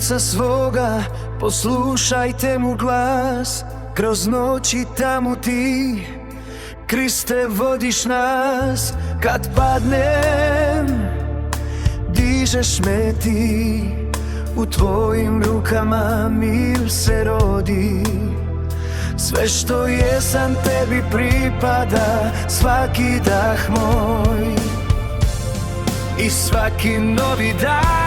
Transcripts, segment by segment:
srca svoga, poslušajte mu glas. Kroz noći tamo ti, Kriste, vodiš nas. Kad padnem, dižeš me ti, u tvojim rukama mir se rodi. Sve što jesam tebi pripada, svaki dah moj i svaki novi dan.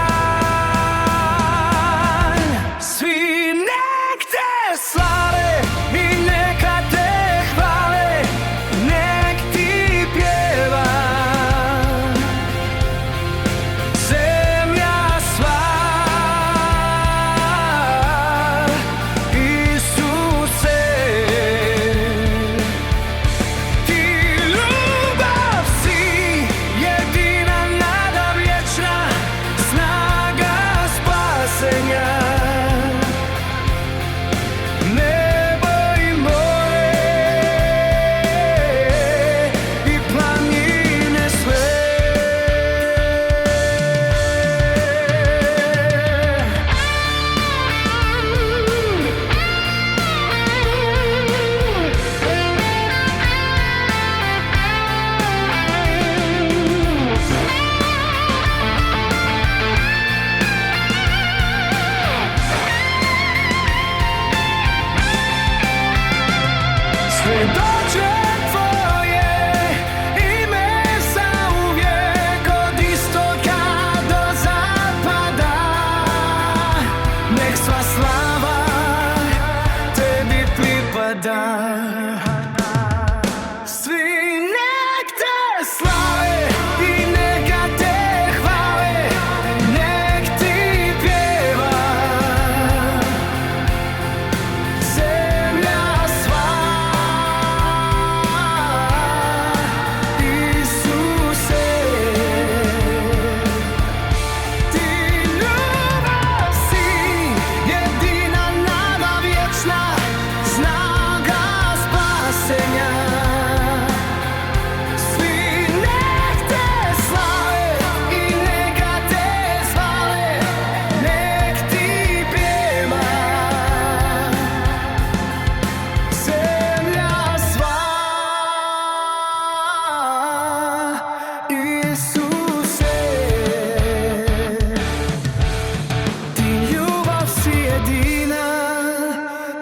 Svi nek te slave i neka te hvale, nek ti pjeva zemlja sva. Isuse, ti ljubav si, jedina nada vječna, snaga spasenja. Dođe tvoje ime zauvijek, od istoka do zapada. Nek sva slava tebi pripada. Svi nek te slave i neka te hvale, nek ti pjeva zemlja sva.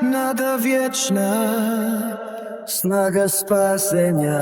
Nada vječna, snaga spasenja.